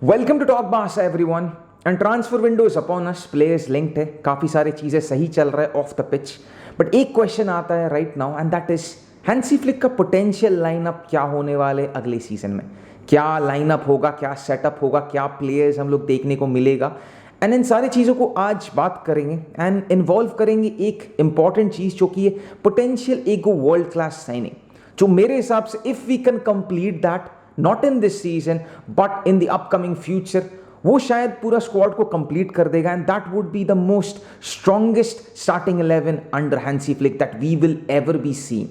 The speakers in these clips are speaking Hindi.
वेलकम टू टॉक बासा everyone. And transfer window is upon us, players linked है, काफ़ी सारी चीज़ें सही चल रहा है ऑफ द पिच। बट एक क्वेश्चन आता है right now and that is Hansi flick का पोटेंशियल लाइनअप क्या होने वाले अगले सीजन में। क्या लाइनअप होगा, क्या सेटअप होगा, क्या प्लेयर्स हम लोग देखने को मिलेगा। एंड इन सारी चीज़ों को आज बात करेंगे एंड इन्वॉल्व करेंगे एक इंपॉर्टेंट चीज़ जो कि है पोटेंशियल एगो वर्ल्ड क्लास साइनिंग, जो मेरे हिसाब से if we can complete that not in this season but in the upcoming future, वो शायद पूरा स्क्वाड को कंप्लीट कर देगा and that would be the most strongest starting 11 under Hansi Flick that we will ever be seen.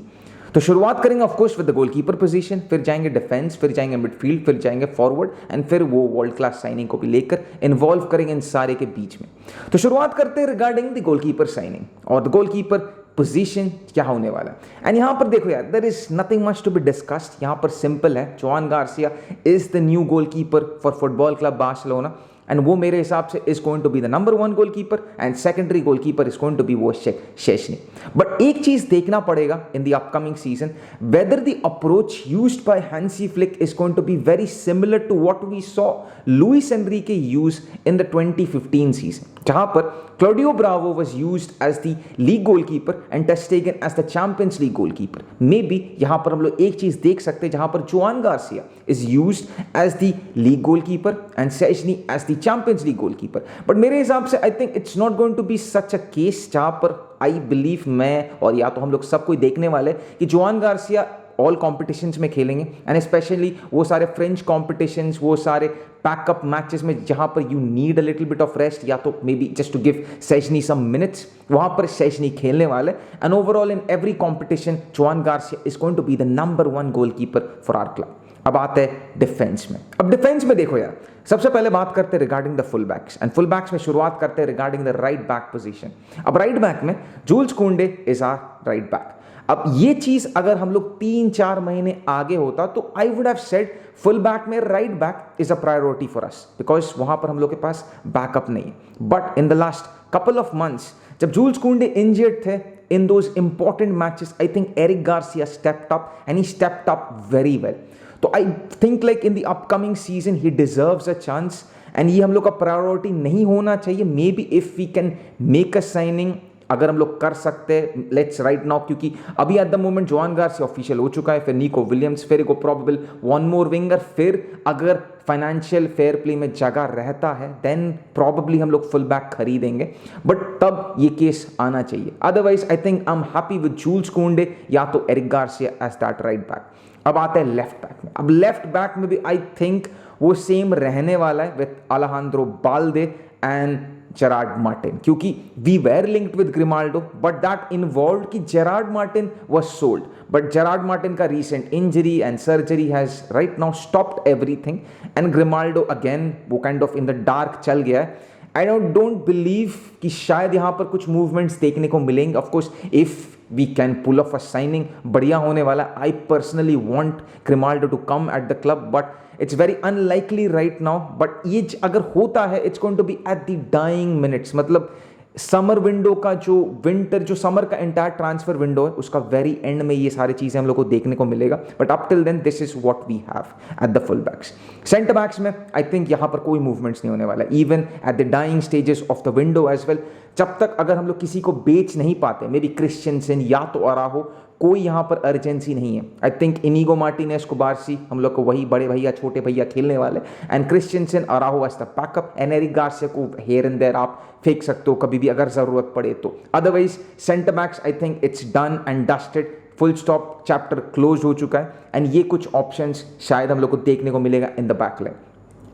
तो शुरुआत करेंगे of course with the goalkeeper position, फिर जाएंगे डिफेंस, फिर जाएंगे मिडफील्ड, फिर जाएंगे फॉरवर्ड एंड फिर वो वर्ल्ड क्लास साइनिंग को भी लेकर इन्वॉल्व करेंगे इन सारे के बीच में। तो शुरुआत करते हैं रिगार्डिंग द गोलकीपर साइनिंग और द गोलकीपर पोजीशन क्या होने वाला है। एंड यहां पर देखो यार, there is nothing much to be discussed. यहां पर सिंपल है, Joan Garcia is the new goalkeeper for football club Barcelona and वो मेरे हिसाब से is going to be the number 1 goalkeeper and secondary goalkeeper is going to be वो शेशनी। बट एक चीज देखना पड़ेगा इन the upcoming season, whether the approach used by Hansi Flick is going to be very similar to what we saw Luis Enrique use in the 2015 season, जहां पर Claudio Bravo was used as the league goalkeeper and Ter Stegen as the Champions League goalkeeper. Maybe यहाँ पर हम लोग एक चीज़ देख सकते हैं जहाँ पर Joan Garcia is used as the league goalkeeper and Szczesny as the Champions League goalkeeper. But मेरे हिसाब से I think it's not going to be such a case जहाँ पर I believe मैं और या तो हम लोग सब कोई देखने वाले कि जोआन गार्सिया ऑल कॉम्पिटिशन्स में खेलेंगे एंड स्पेशली वो सारे फ्रेंच कॉम्पिटिशन्स, वो सारे पैकअप मैचेस में जहां पर you need a little bit of rest या तो maybe just to give Szczesny some minutes, वहां पर सेशनी खेलने वाले and overall in every competition Joan Garcia is going to be the number 1 goalkeeper for our club. अब आते हैं डिफेंस में। अब डिफेंस में देखो यार, सबसे पहले बात करते हैं regarding the full backs and full backs में शुरुआत करते हैं regarding the right back position. अब राइट बैक में Jules Kounde is our right back. अब ये चीज अगर हम लोग 3-4 महीने आगे होता तो I would have said full back में right back is a priority for us because वहां पर हम लोग के पास बैकअप नहीं है। But in the last couple of months जब जूल्स कुंडे इंजर्ड थे in those important matches, I think Eric Garcia stepped up and he stepped up very well. तो I think like in the upcoming season he deserves a chance and ये हम लोग का प्रायोरिटी नहीं होना चाहिए। Maybe if we can make a signing, अगर हम लोग कर सकते हैं लेट्स राइट नाउ, क्योंकि अभी at the moment Joan Garcia official हो चुका है, फिर निको विलियम्स, फिर को प्रोबेबल वन मोर विंगर, फिर अगर फाइनेंशियल फेयर प्ले में जगह रहता है देन प्रॉबेबली हम लोग फुल बैक खरीदेंगे, बट तब ये केस आना चाहिए। Otherwise I think I am happy with Jules Kounde या तो Eric Garcia as that right back. अब आते हैं लेफ्ट बैक में। अब लेफ्ट बैक में भी आई थिंक वो सेम रहने वाला है with Alejandro Balde and Gerard Martin, क्योंकि we were linked with Grimaldo but that involve कि Gerard Martin was sold, but Gerard Martin का recent injury and surgery has right now stopped everything and Grimaldo again वो kind of in the dark चल गया है। आई डोंट बिलीव कि शायद यहाँ पर कुछ मूवमेंट्स देखने को मिलेंगे। Of course if we can pull off a signing बढ़िया होने वाला। I personally want Grimaldo to come at the club but it's very unlikely right now. But ये अगर होता है it's going to be at the dying minutes, मतलब समर विंडो का जो समर का एंटायर ट्रांसफर विंडो है उसका वेरी एंड में ये सारी चीजें हम लोग को देखने को मिलेगा। But up till then this is what we have at the full backs. Centre backs में आई थिंक यहां पर कोई मूवमेंट्स नहीं होने वाला, even at the dying stages of the window as well. जब तक अगर हम लोग किसी को बेच नहीं पाते, मे बी क्रिश्चियनसन या तो अराहो, कोई यहाँ पर अर्जेंसी नहीं है। आई थिंक इनिगो मार्टिनेज कुबारसी हम लोग को वही बड़े भैया छोटे भैया खेलने वाले and Christensen Araujo as the backup and Eric Garcia को हेयर एंड देयर आप फेंक सकते हो कभी भी अगर जरूरत पड़े तो। Otherwise centre backs I think it's done and dusted, full stop, chapter close हो चुका है एंड ये कुछ ऑप्शंस शायद हम लोग को देखने को मिलेगा in the back line.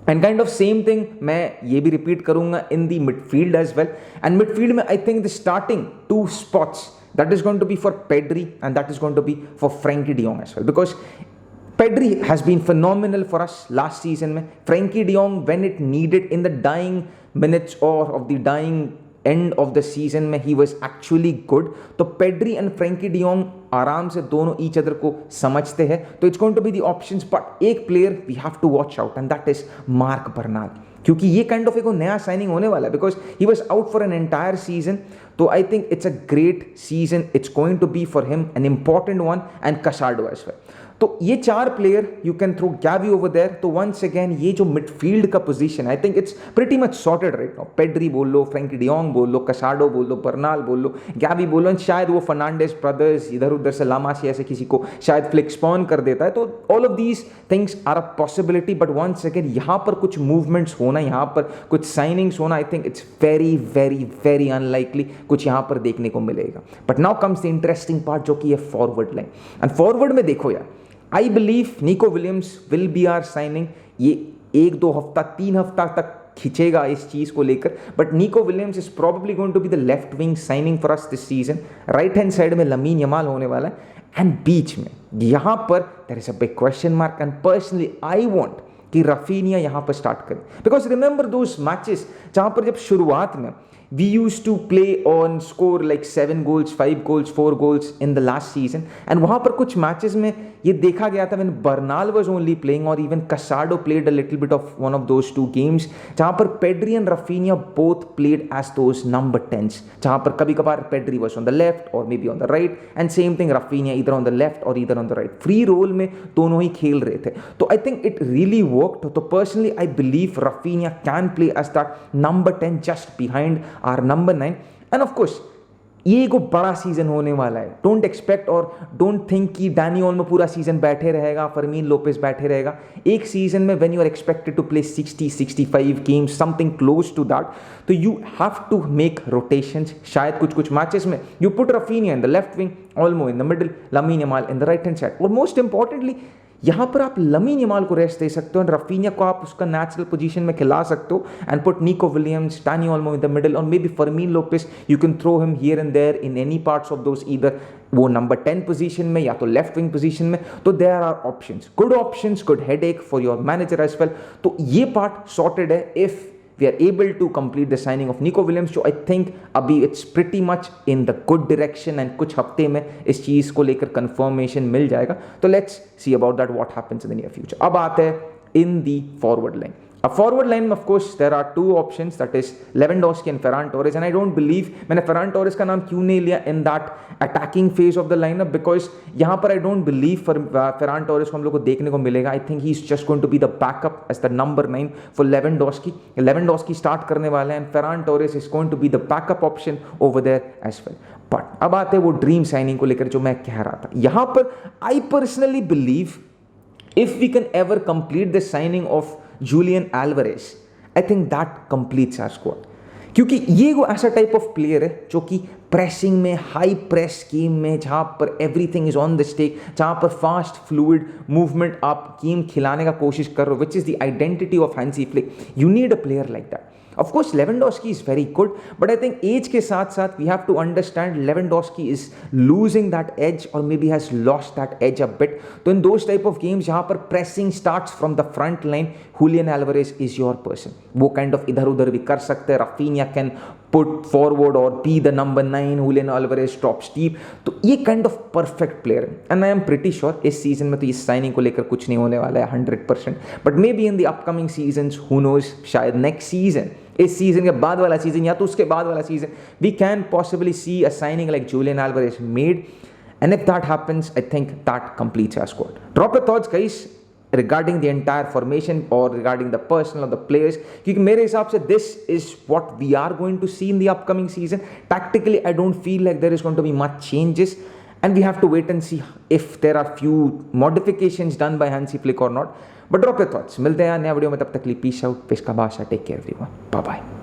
And kind of same thing मैं ये भी रिपीट करूंगा in the midfield as well. And midfield में I think the starting 2 spots that is going to be for Pedri and that is going to be for Frankie de Jong as well, because Pedri has been phenomenal for us last season में। Frankie de Jong when it needed in the dying minutes or of the dying end of the season में he was actually good। तो Pedri and Frankie de Jong आराम से दोनों each other को समझते हैं, तो it's going to be the options। but एक player we have to watch out and that is Marc Bernal, क्योंकि ये काइंड ऑफ एक नया साइनिंग होने वाला है because he was out for an entire season. तो I think it's a great season, it's going to be for him an important one and Casado as well. तो ये 4 player you can throw Gavi over there. तो वंस अगेन ये जो मिडफील्ड का position I think it's pretty much sorted right now. Pedri बोल लो, फ्रैंकी डियोंग बोल लो, कसाडो बोल लो, बर्नाल बोल लो, गैवी बोल लो, शायद वो फर्नांडिस ब्रदर्स इधर उधर से लामासी ऐसे किसी को शायद फ्लिक स्पॉन कर देता है. तो all of these things are a possibility. But once again यहाँ पर कुछ मूवमेंट्स होना, यहाँ पर कुछ साइनिंग्स होना, आई think it's very very very unlikely कुछ यहाँ पर देखने को मिलेगा. But now comes the interesting part जो कि है फॉरवर्ड लाइन. एंड फॉरवर्ड में देखो यार, I believe Nico Williams will be our signing. ये 1-2 हफ्ता 3 हफ्ता तक खिंचेगा इस चीज को लेकर. But Nico Williams is probably going to be the left wing signing for us this season. Right hand side में लमीन यमाल होने वाला है. एंड बीच में यहां पर there is a big question mark. And personally I want कि रफीनिया यहां पर स्टार्ट करे. बिकॉज रिमेंबर दोस मैचेस जहां पर जब शुरुआत में we used to play on score like 7 goals, 5 goals, 4 goals in the last season. And वहाँ पर कुछ मैचेस में ये देखा गया था when Bernal was only playing or even Casado played a little bit of one of those 2 games जहाँ पर Pedri and Rafinha both played as those number 10s. जहाँ पर कभी कभार Pedri was on the left or maybe on the right and same thing Rafinha either on the left or either on the right. Free role में दोनों ही खेल रहे थे. तो I think it really worked. तो personally I believe Rafinha can play as that number 10 just behind are number 9. And of course ये एक बड़ा सीजन होने वाला है. डोंट एक्सपेक्ट और डोंट थिंक कि डैनी ओल्मो पूरा सीजन बैठे रहेगा, फर्मीन लोपेस बैठे रहेगा. एक सीजन में when you are expected to play 60-65 games something close to that, तो you have to make rotations. शायद कुछ मैचेस में you put Raphinha in the left wing, Olmo in the middle, lamin Yamal in the right hand side. और मोस्ट इंपॉर्टेंटली यहां पर आप लमीन यमाल को रेस्ट दे सकते हो एंड रफीनिया को आप उसका नेचुरल पोजीशन में खिला सकते हो and put Nico Williams, Dani Olmo in the middle और maybe Fermin Lopez. You can throw him here and there in any parts of those, either वो नंबर 10 पोजीशन में या तो लेफ्ट विंग पोजीशन में. तो there are options, good headache for your manager as well. तो ये पार्ट सॉर्टेड है if we are able to complete the signing of Nico Williams. जो I think अभी it's pretty much in the good direction and कुछ हफ्ते में इस चीज़ को लेकर confirmation मिल जाएगा. तो let's see about that what happens in the near future. अब आते हैं in the forward line. A forward line में of course there are 2 options, that is Lewandowski and Ferran Torres. And I don't believe मैंने Ferran Torres का नाम क्यों नहीं लिया in that attacking phase of the lineup because यहाँ पर I don't believe Ferran Torres को हम लोग को देखने को मिलेगा. I think he's just going to be the backup as the number 9 for Lewandowski. Lewandowski start करने वाला है and Ferran Torres is going to be the backup option over there as well. But अब आते हैं वो ड्रीम साइनिंग को लेकर जो मैं कह रहा था. यहाँ पर I personally believe if we can ever complete the signing of Julian Alvarez, I think that completes our squad. क्योंकि ये वो ऐसा टाइप ऑफ प्लेयर है जो कि प्रेसिंग में, हाई प्रेस गेम में, जहाँ पर everything is on the stake, जहाँ पर फास्ट फ्लूइड मूवमेंट आप गेम खिलाने का कोशिश कर रहे हो, which is the identity of Hansi Flick. You need a player like that. Of course, Lewandowski is very good, but I think age के साथ साथ we have to understand Lewandowski is losing that edge or maybe has lost that edge a bit. तो in those type of games जहाँ पर pressing starts from the front line, Julian Alvarez is your person. वो kind of इधर उधर भी कर सकते हैं. Rafinha can put forward or be the number 9. Julian Alvarez drops deep. तो ये kind of perfect player है. And I am pretty sure इस season में तो इस signing को लेकर कुछ नहीं होने वाला है 100%. But maybe in the upcoming seasons, who knows, शायद next season, इस सीजन के बाद वाला सीजन या तो उसके बाद वाला season, we can possibly see a signing like Julian Alvarez made. And if that happens, I think that completes our squad. Drop your thoughts guys regarding the entire formation or regarding the personnel of the players, क्योंकि मेरे हिसाब से this is what we are going to see in the upcoming season. Tactically, I don't feel like there is going to be much changes and we have to wait and see if there are few modifications done by Hansi Flick or not. But drop your thoughts. मिलते हैं नया वीडियो में, तब तक के लिए पीस आउट, पेश का बादशाह, take care everyone, bye bye.